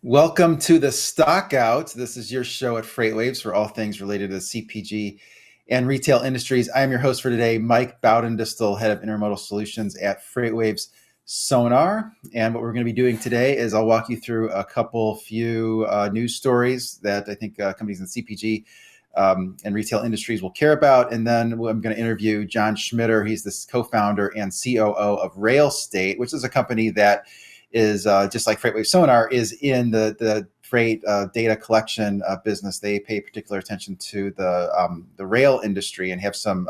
Welcome to the Stockout. This is your show at FreightWaves for all things related to the CPG and retail industries. I am your host for today, Mike Baudendistel, head of Intermodal Solutions at FreightWaves Sonar. And what we're going to be doing today is I'll walk you through a few news stories that I think companies in CPG and retail industries will care about. And then I'm going to interview John Schmitter. He's the co-founder and COO of RailState, which is a company that is just like FreightWaves Sonar is in the freight data collection business. They pay particular attention to the rail industry and have some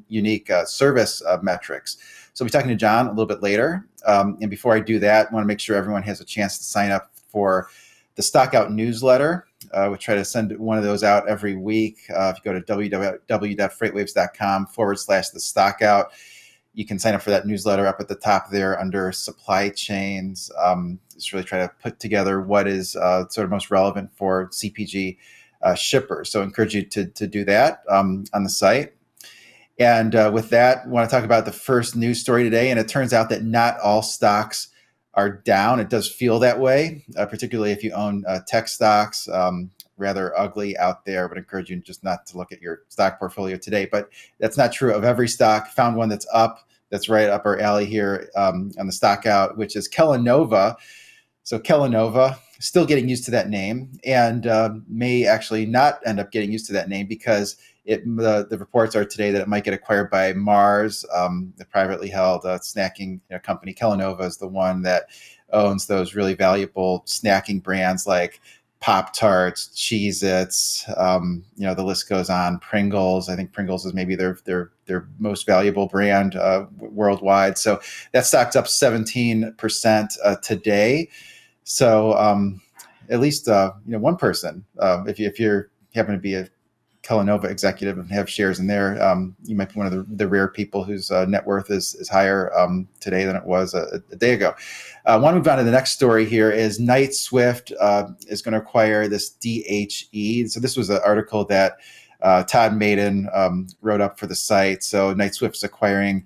unique service metrics. So we'll be talking to John a little bit later. And before I do that, I want to make sure everyone has a chance to sign up for the Stockout Newsletter. We try to send one of those out every week. If you go to www.freightwaves.com/the Stockout, you can sign up for that newsletter up at the top there under supply chains. Just really try to put together what is sort of most relevant for CPG shippers. So I encourage you to do that on the site. And with that, I want to talk about the first news story today. And it turns out that not all stocks are down. It does feel that way, particularly if you own tech stocks. Rather ugly out there, but I encourage you just not to look at your stock portfolio today. But that's not true of every stock. Found one that's up. That's right up our alley here on the Stockout, which is Kenova. So Kenova, still getting used to that name, and may actually not end up getting used to that name because the reports are today that it might get acquired by Mars, the privately held snacking company. Kenova is the one that owns those really valuable snacking brands like Pop-Tarts, Cheez-Its, the list goes on. Pringles, I think Pringles is maybe their most valuable brand worldwide. So that stock's up 17% today. So at least one person, if you're happen to be a Kenova executive and have shares in there, you might be one of the rare people whose net worth is higher today than it was a day ago. I want to move on to the next story here is Knight-Swift is going to acquire this DHE. So this was an article that Todd Maiden wrote up for the site. So Knight-Swift is acquiring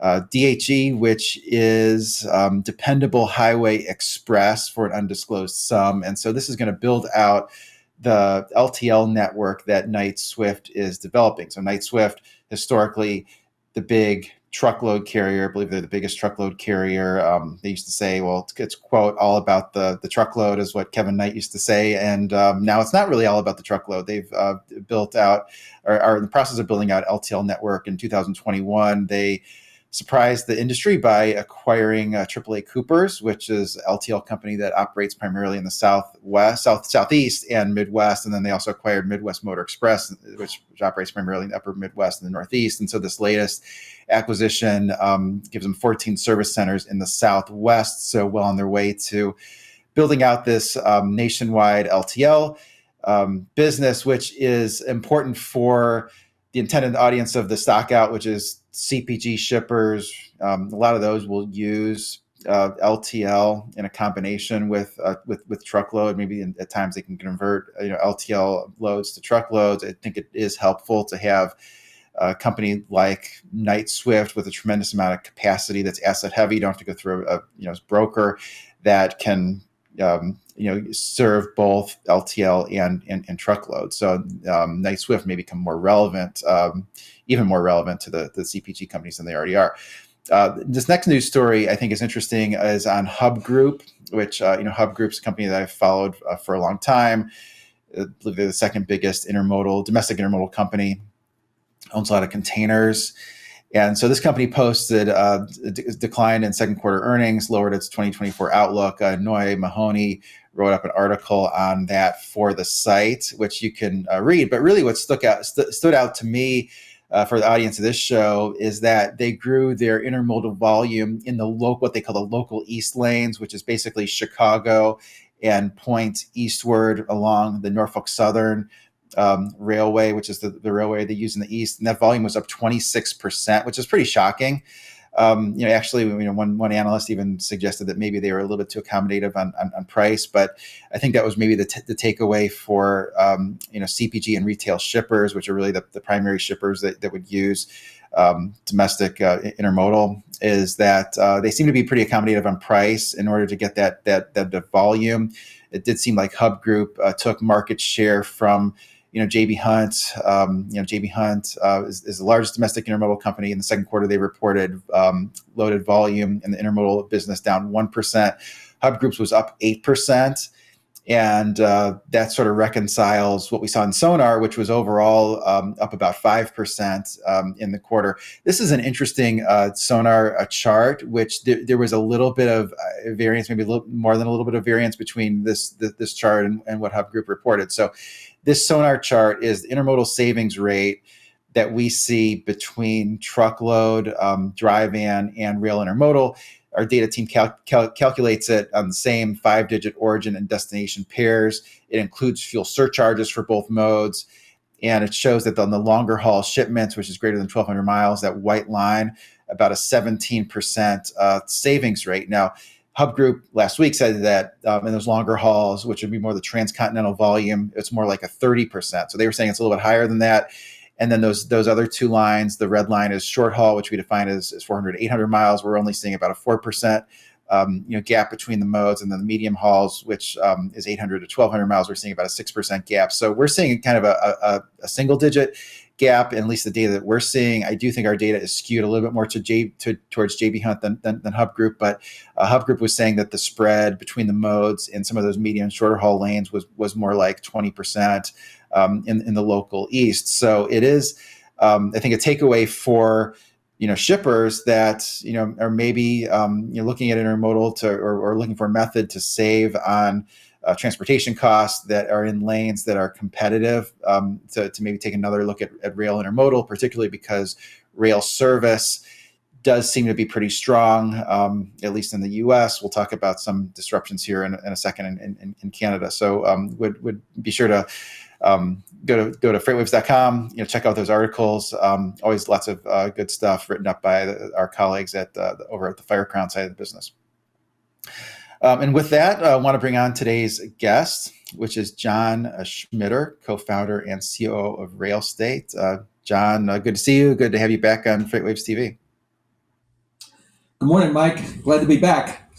DHE, which is Dependable Highway Express for an undisclosed sum. And so this is going to build out the LTL network that Knight-Swift is developing. So Knight-Swift, historically, the big truckload carrier, I believe they're the biggest truckload carrier. They used to say, well, it's quote, all about the truckload is what Kevin Knight used to say. And now it's not really all about the truckload. They've built out, or are in the process of building out LTL network. In 2021, they surprised the industry by acquiring AAA Coopers, which is an LTL company that operates primarily in the Southeast and Midwest. And then they also acquired Midwest Motor Express, which operates primarily in the upper Midwest and the Northeast. And so this latest acquisition gives them 14 service centers in the Southwest. So well on their way to building out this nationwide LTL business, which is important for the intended audience of the Stockout, which is CPG shippers. A lot of those will use LTL in a combination with truckload. Maybe at times they can convert LTL loads to truckloads. I think it is helpful to have a company like Knight-Swift with a tremendous amount of capacity that's asset heavy. You don't have to go through a broker that can serve both LTL and truckload. So Knight-Swift may become more relevant, even more relevant to the CPG companies than they already are. This next news story I think is interesting is on Hub Group, which Hub Group's a company that I've followed for a long time. I believe they're the second biggest domestic intermodal company, owns a lot of containers. And so this company posted a decline in second quarter earnings, lowered its 2024 outlook. Noy Mahoney wrote up an article on that for the site, which you can read. But really what stood out to me for the audience of this show is that they grew their intermodal volume in what they call the local east lanes, which is basically Chicago and point eastward along the Norfolk Southern railway, which is the railway they use in the east, and that volume was up 26%, which is pretty shocking. Actually, one analyst even suggested that maybe they were a little bit too accommodative on price, but I think that was maybe the takeaway for CPG and retail shippers, which are really the primary shippers that would use domestic intermodal, is that they seem to be pretty accommodative on price in order to get that volume. it did seem like Hub Group took market share from J.B. Hunt. J.B. Hunt is the largest domestic intermodal company. In the second quarter, they reported loaded volume in the intermodal business down 1%. Hub Group's was up 8%. And that sort of reconciles what we saw in Sonar, which was overall up about 5% in the quarter. This is an interesting Sonar chart, which there was a little bit of variance, maybe a little more than a little bit of variance between this chart and what Hub Group reported. So this Sonar chart is the intermodal savings rate that we see between truckload, dry van, and rail intermodal. Our data team calculates it on the same 5-digit origin and destination pairs. It includes fuel surcharges for both modes. And it shows that on the longer haul shipments, which is greater than 1,200 miles, that white line, about a 17% savings rate. Now, Hub Group last week said that in those longer hauls, which would be more the transcontinental volume, it's more like a 30%. So they were saying it's a little bit higher than that. And then those other two lines, the red line is short haul, which we define as 400 to 800 miles. We're only seeing about a 4% gap between the modes. And then the medium hauls, which is 800 to 1,200 miles, we're seeing about a 6% gap. So we're seeing kind of a single digit gap, at least the data that we're seeing. I do think our data is skewed a little bit more towards JB Hunt than Hub Group, but Hub Group was saying that the spread between the modes in some of those medium and shorter haul lanes was more like 20%. In the local east. So it is, I think, a takeaway for shippers that are maybe looking at intermodal or looking for a method to save on transportation costs that are in lanes that are competitive, to maybe take another look at rail intermodal, particularly because rail service does seem to be pretty strong, at least in the U.S. We'll talk about some disruptions here in a second in Canada. So would be sure to go to FreightWaves.com. Check out those articles. Always lots of good stuff written up by our colleagues over at the Fire Crown side of the business. And with that, I want to bring on today's guest, which is John Schmitter, co-founder and COO of RailState. John, good to see you. Good to have you back on FreightWaves TV. Good morning, Mike. Glad to be back.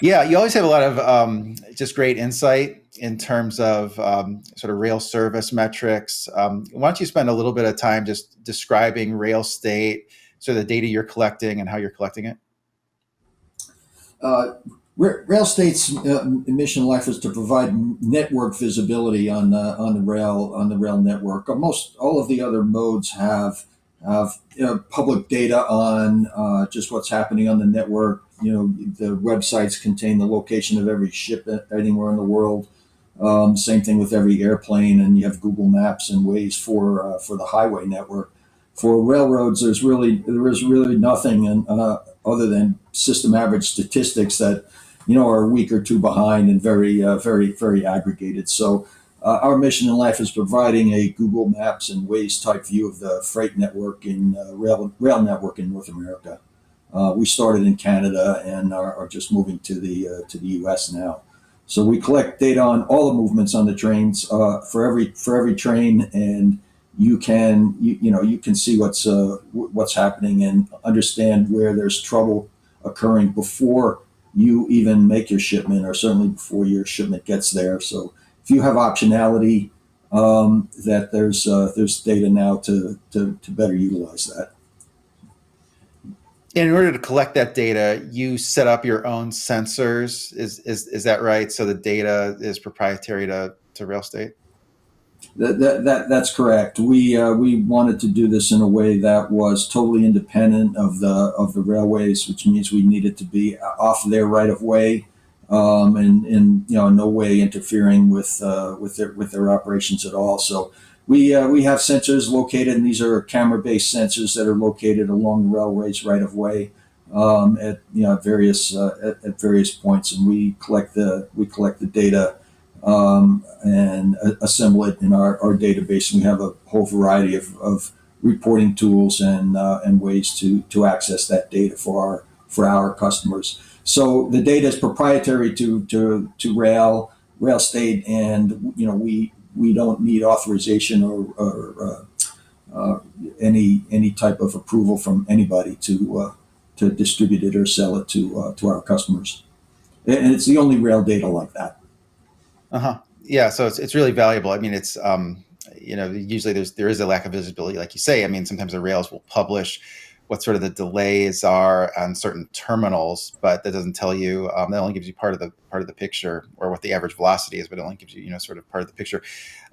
Yeah, you always have a lot of just great insight in terms of sort of rail service metrics. Why don't you spend a little bit of time just describing RailState, sort of the data you're collecting and how you're collecting it? RailState's mission in life is to provide network visibility on the rail network. Most all of the other modes have public data on just what's happening on the network. The websites contain the location of every ship anywhere in the world. Same thing with every airplane, and you have Google Maps and Waze for the highway network. For railroads, there is really nothing other than system average statistics that are a week or two behind and very aggregated. So our mission in life is providing a Google Maps and Waze type view of the freight network in rail network in North America. We started in Canada and are just moving to the U.S. now. So we collect data on all the movements on the trains for every train, and you can see what's happening and understand where there's trouble occurring before you even make your shipment, or certainly before your shipment gets there. So if you have optionality, that there's data now to better utilize that. In order to collect that data, you set up your own sensors. Is that right? So the data is proprietary to RailState? That's correct. We wanted to do this in a way that was totally independent of the railways, which means we needed to be off their right of way, and in no way interfering with their operations at all. So we have sensors located, and these are camera-based sensors that are located along the railways right of way at various points, and we collect the data and assemble it in our database. And we have a whole variety of reporting tools and ways to access that data for our customers. So the data is proprietary to RailState, and we don't need authorization or any type of approval from anybody to distribute it or sell it to our customers. and it's the only rail data like that. Uh-huh. Yeah, so it's really valuable. I mean, it's usually there is a lack of visibility, like you say. I mean, sometimes the rails will publish what sort of the delays are on certain terminals, but that doesn't tell you. That only gives you part of the picture, or what the average velocity is, but it only gives you sort of part of the picture.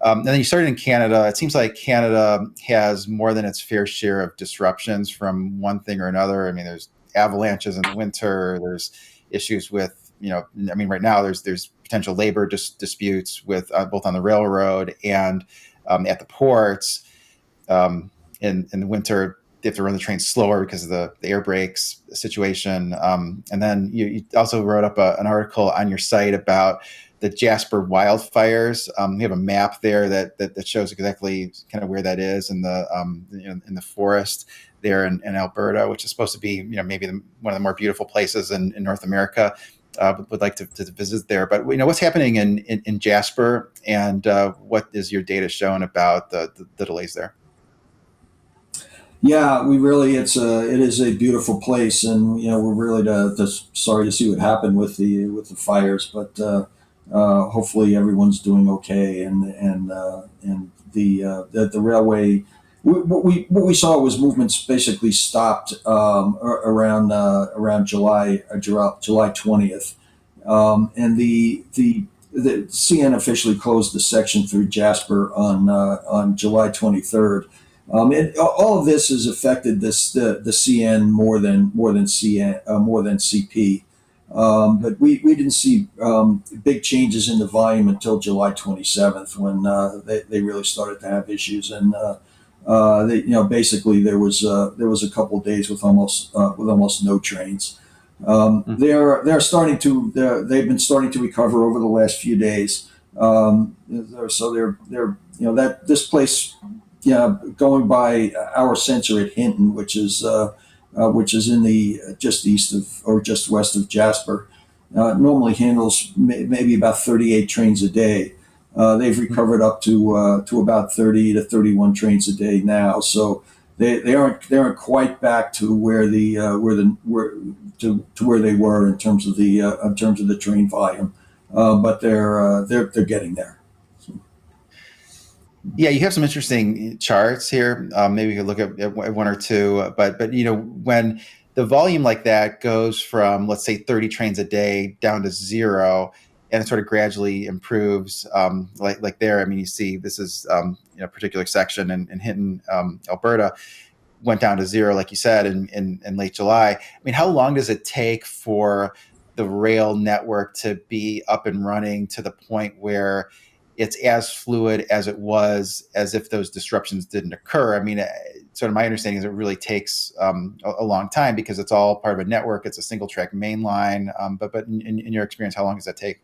And then you started in Canada. It seems like Canada has more than its fair share of disruptions from one thing or another. I mean, there's avalanches in the winter. There's issues with I mean, right now there's potential labor disputes with both on the railroad and at the ports. In the winter, they have to run the trains slower because of the air brakes situation. And then you also wrote up an article on your site about the Jasper wildfires. You have a map there that shows exactly kind of where that is in the forest there in Alberta, which is supposed to be maybe one of the more beautiful places in North America. Would like to visit there. But what's happening in Jasper, and what is your data showing about the delays there? Yeah, it is a beautiful place, and we're really sorry to see what happened with the fires, but hopefully everyone's doing okay, and the railway. What we saw was movements basically stopped around July 20th, and the CN officially closed the section through Jasper on July 23rd. All of this has affected the CN more than CP. But we didn't see big changes in the volume until July 27th, when they really started to have issues, and basically there was a couple of days with almost no trains. They've been starting to recover over the last few days. So they're that this place, going by our sensor at Hinton, which is in the just east of, or just west of Jasper, normally handles maybe about 38 trains a day. They've recovered up to about 30 to 31 trains a day now. So they aren't quite back to where where they were in terms of the train volume, but they're getting there. Yeah, you have some interesting charts here. Maybe we could look at one or two. But when the volume like that goes from, let's say, 30 trains a day down to zero, and it sort of gradually improves, like there. I mean, you see this is a particular section in Hinton, Alberta, went down to zero, like you said, in late July. I mean, how long does it take for the rail network to be up and running to the point where it's as fluid as it was as if those disruptions didn't occur? I mean, sort of my understanding is it really takes a long time, because it's all part of a network. It's a single track main line. But in your experience, how long does that take?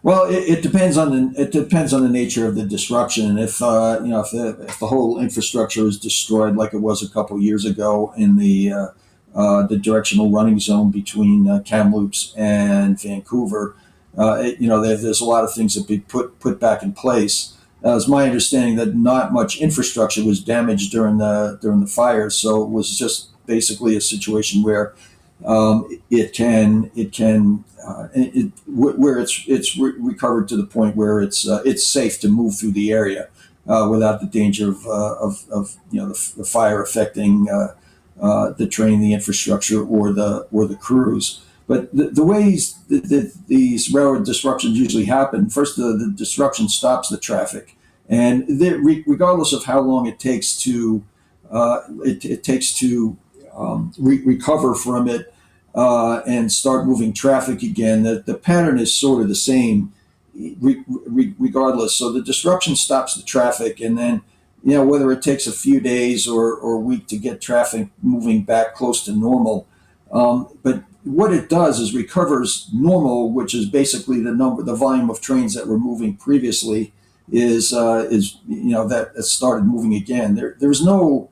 Well, it depends on the nature of the disruption. If if the whole infrastructure is destroyed, like it was a couple of years ago in the directional running zone between Kamloops and Vancouver, there's a lot of things that be put back in place. It's my understanding that not much infrastructure was damaged during the fires, so it was just basically a situation where where it's recovered to the point where it's safe to move through the area without the danger of the fire affecting the train, the infrastructure, or the crews. But the ways that these railroad disruptions usually happen: first, the disruption stops the traffic, and regardless of how long it takes to recover from it and start moving traffic again, the pattern is sort of the same regardless. So the disruption stops the traffic, and then whether it takes a few days or a week to get traffic moving back close to normal. But what it does is recovers normal, which is basically the volume of trains that were moving previously that started moving again. There's no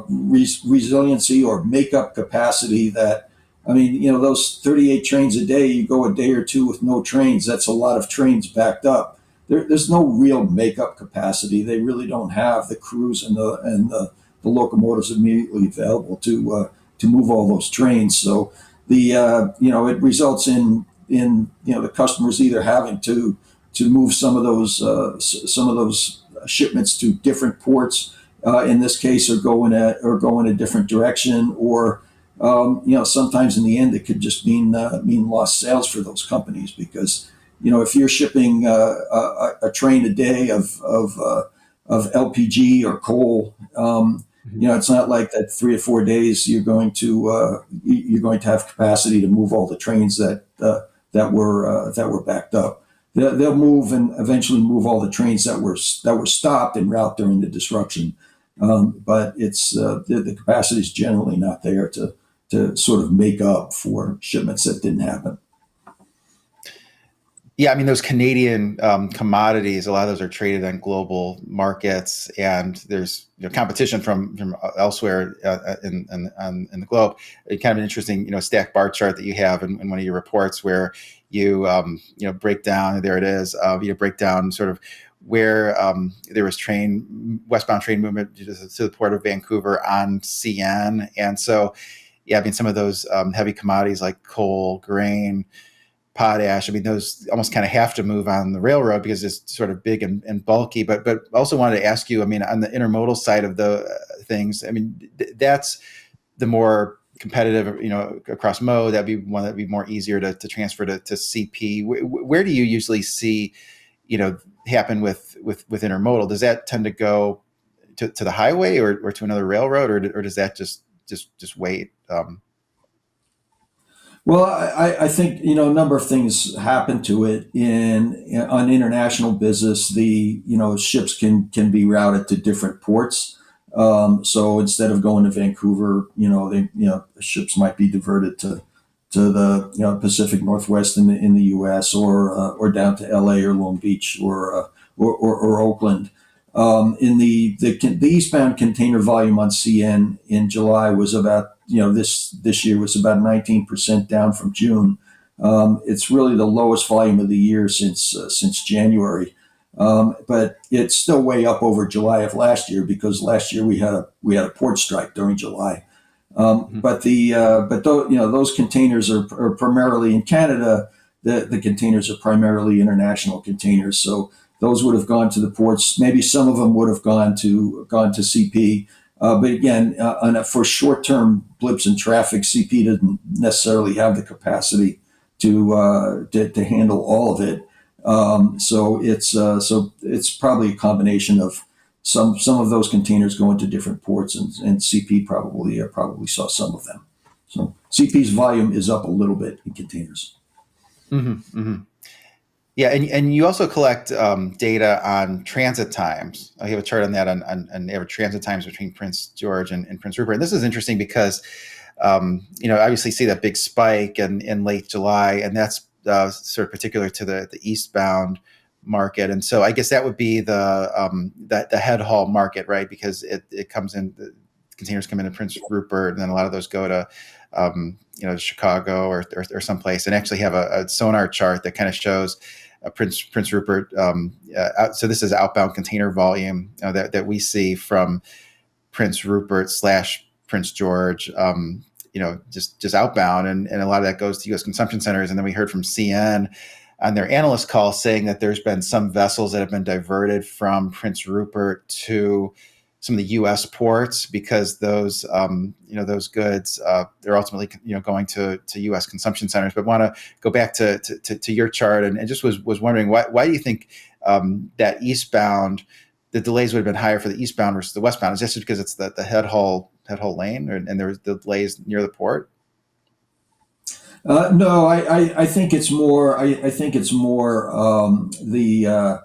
resiliency or makeup capacity that. I mean, those 38 trains a day, you go a day or two with no trains, that's a lot of trains backed up. There's no real makeup capacity. They really don't have the crews and the locomotives immediately available to move all those trains. So it results in the customers either having to move some of those shipments to different ports, in this case, or go in a different direction, or sometimes in the end it could just mean lost sales for those companies, because if you're shipping a train a day of LPG or coal, it's not like that 3 or 4 days you're going to have capacity to move all the trains that were backed up. They'll move and eventually move all the trains that were stopped en route during the disruption, but it's the capacity is generally not there to sort of make up for shipments that didn't happen. Yeah, I mean, those Canadian commodities, a lot of those are traded on global markets, and there's competition from elsewhere in the globe. It's kind of an interesting stack bar chart that you have in one of your reports, where you break down, there it is, break down sort of where there was westbound train movement to the port of Vancouver on CN, and so I mean, some of those heavy commodities like coal, grain, potash, I mean, those almost kind of have to move on the railroad because it's sort of big and bulky. But also wanted to ask you, I mean, on the intermodal side of the things, I mean, that's the more competitive, across mode. That'd be one that'd be more easier to transfer to CP. Where do you usually see, happen with intermodal? Does that tend to go to the highway or to another railroad, or does that just wait? Well, I think a number of things happen to it on international business. The ships can be routed to different ports. So instead of going to Vancouver, ships might be diverted to the Pacific Northwest in the U.S. or down to L.A. or Long Beach or Oakland. In the eastbound container volume on CN in July was about this year was about 19% down from June. It's really the lowest volume of the year since January, but it's still way up over July of last year, because last year we had a port strike during July. But those containers are primarily in Canada. The containers are primarily international containers, so those would have gone to the ports. Maybe some of them would have gone to CP. But again, for short-term blips in traffic, CP doesn't necessarily have the capacity to handle all of it. So it's probably a combination of some of those containers going to different ports, and CP probably saw some of them. So CP's volume is up a little bit in containers. Mm-hmm, mm-hmm. Yeah, and you also collect data on transit times. I have a chart on that on average transit times between Prince George and Prince Rupert. And this is interesting because, obviously see that big spike in late July, and that's sort of particular to the eastbound market. And so I guess that would be the head haul market, right? Because it comes in, the containers come into Prince Rupert, and then a lot of those go to Chicago or someplace, and actually have a sonar chart that kind of shows Prince Rupert. So this is outbound container volume that we see from Prince Rupert / Prince George, just outbound, and a lot of that goes to U.S. consumption centers. And then we heard from CN on their analyst call saying that there's been some vessels that have been diverted from Prince Rupert to some of the U.S. ports, because those goods they're ultimately going to U.S. consumption centers. But want to go back to your chart, and just was wondering why do you think that eastbound, the delays would have been higher for the eastbound versus the westbound? Is that just because it's the head haul lane, and there's the delays near the port? No, I think it's more. I think it's more the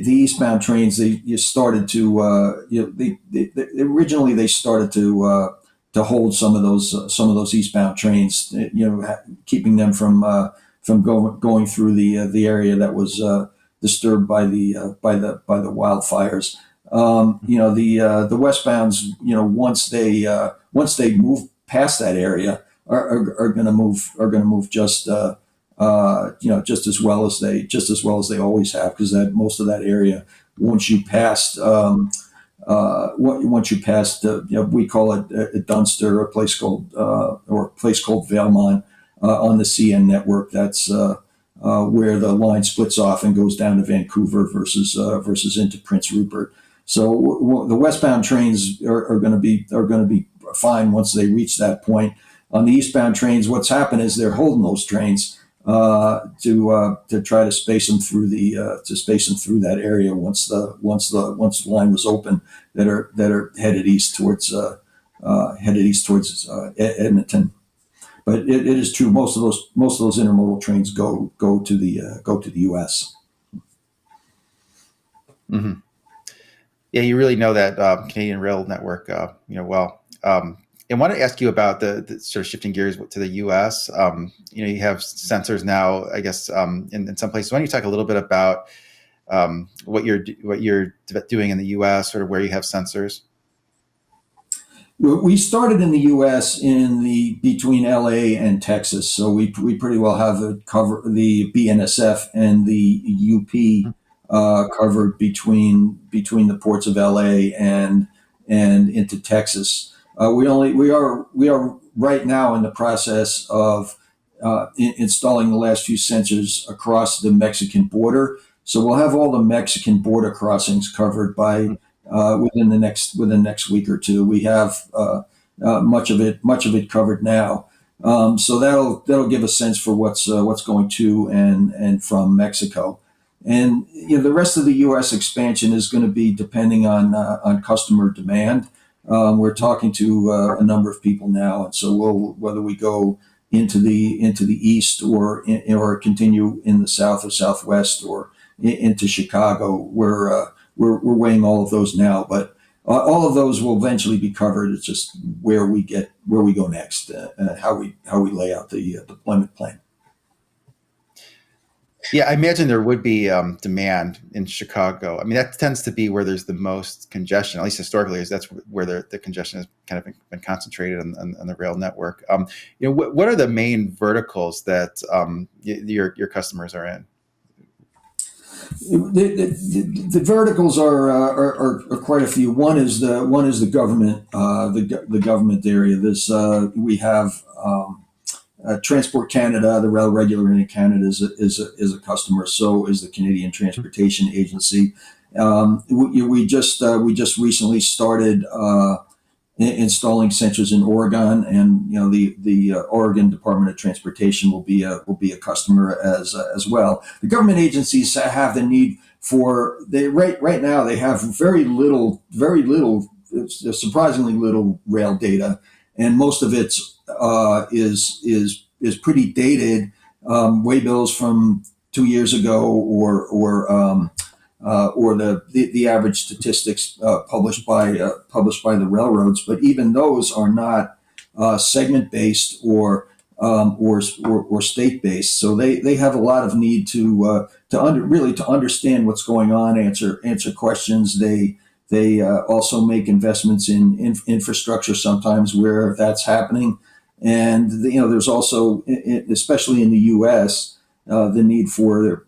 eastbound trains. They started to originally they started to hold some of those eastbound trains, keeping them from going through the area that was disturbed by the wildfires. The westbounds, once they move past that area, are going to move just as well as they always have, because that most of that area, once you pass once you pass we call it Dunster, a place called Valemont on the CN network. That's where the line splits off and goes down to Vancouver versus into Prince Rupert. So the westbound trains are going to be fine once they reach that point. On the eastbound trains, what's happened is they're holding those trains to try to space them through that area once the line was open that are headed east towards Edmonton. But it is true, most of those intermodal trains go to the U.S. Mm-hmm. Yeah, you really know that Canadian rail network, well. I want to ask you about the sort of shifting gears to the U.S. You have sensors now, I guess, in some places. Why don't you talk a little bit about what you're doing in the U.S., sort of where you have sensors? We started in the U.S. between L.A. and Texas, so we pretty well have it cover the BNSF and the UP covered between the ports of L.A. and into Texas. We are right now in the process of installing the last few sensors across the Mexican border. So we'll have all the Mexican border crossings covered by within the next week or two. We have much of it covered now. So that'll give a sense for what's going to and from Mexico. And the rest of the U.S. expansion is going to be depending on customer demand. We're talking to a number of people now, and so whether we go into the east or continue in the south or southwest or into Chicago, we're weighing all of those now. But all of those will eventually be covered. It's just where we go next, how we lay out the deployment plan. Yeah, I imagine there would be demand in Chicago. I mean, that tends to be where there's the most congestion, at least historically, is that's where the congestion has kind of been concentrated on the rail network. What are the main verticals that your customers are in? The verticals are quite a few. One is the government, the government area. We have. Transport Canada, the rail regulator in Canada, is a customer. So is the Canadian Transportation Agency. We just recently started installing sensors in Oregon, and the Oregon Department of Transportation will be a customer as well. The government agencies have the need for right now. They have very little, surprisingly little rail data, and most of it's is pretty dated, waybills from 2 years ago, or the average statistics published by the railroads. But even those are not segment based or state based. So they have a lot of need to understand what's going on, answer questions. They also make investments in infrastructure sometimes where that's happening. And there's also, especially in the U.S., the need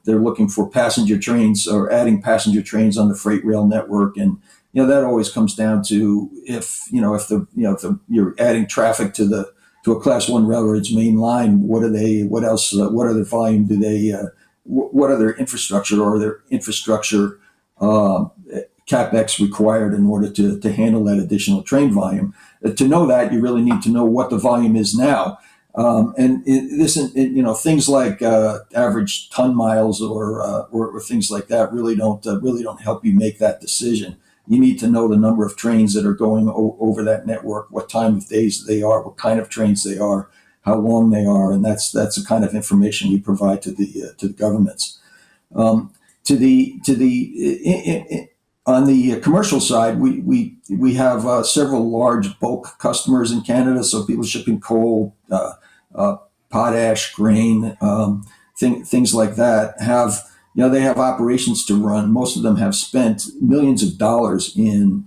they're looking for passenger trains or adding passenger trains on the freight rail network, and that always comes down to if you're adding traffic to a Class 1 railroad's main line, what other volume do they what other infrastructure or their infrastructure CapEx required in order to handle that additional train volume. To know that, you really need to know what the volume is now. Things like average ton miles or things like that really don't help you make that decision. You need to know the number of trains that are going over that network, what time of days they are, what kind of trains they are, how long they are, and that's the kind of information we provide to the governments. On the commercial side, we have several large bulk customers in Canada. So people shipping coal, potash, grain, things like that they have operations to run. Most of them have spent millions of dollars to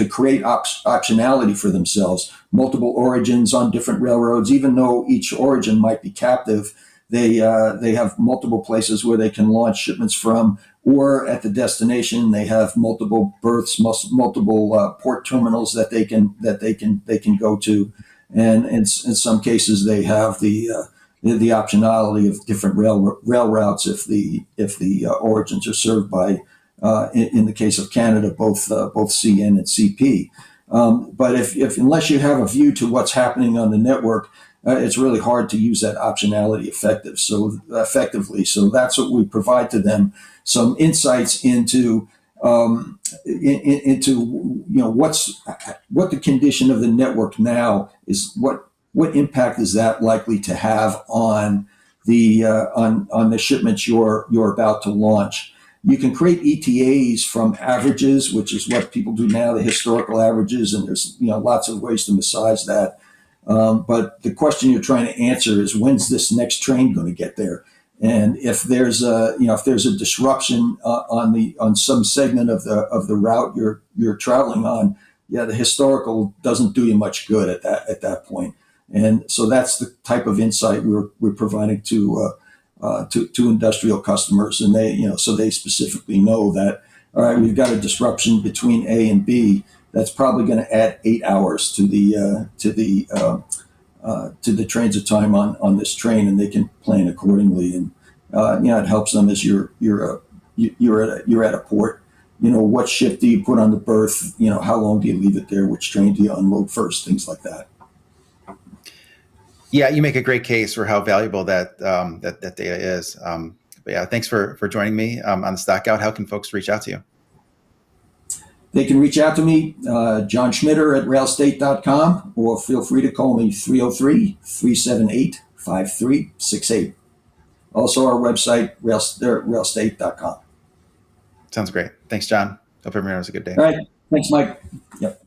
create optionality for themselves, multiple origins on different railroads. Even though each origin might be captive, they have multiple places where they can launch shipments from, or at the destination they have multiple berths, multiple port terminals that they can go to, and in some cases they have the optionality of different rail routes if the origins are served by in the case of Canada both CN and CP. But if unless you have a view to what's happening on the network, it's really hard to use that optionality effectively. So that's what we provide to them: some insights into into what the condition of the network now is. What impact is that likely to have on the shipments you're about to launch? You can create ETAs from averages, which is what people do now, the historical averages, and there's lots of ways to massage that. But the question you're trying to answer is, when's this next train going to get there? And if there's a disruption on some segment of the route you're traveling on, the historical doesn't do you much good at that point. And so that's the type of insight we're providing to industrial customers, and so they specifically know that, all right, we've got a disruption between A and B that's probably going to add 8 hours to the transit time on this train, and they can plan accordingly. And it helps them as you're at a port. What ship do you put on the berth? How long do you leave it there? Which train do you unload first? Things like that. Yeah, you make a great case for how valuable that data is. But yeah, thanks for joining me on the Stockout. How can folks reach out to you? They can reach out to me, John Schmitter at railstate.com, or feel free to call me 303-378-5368. Also, our website, railstate.com. Sounds great. Thanks, John. Hope everyone has a good day. All right. Thanks, Mike. Yep.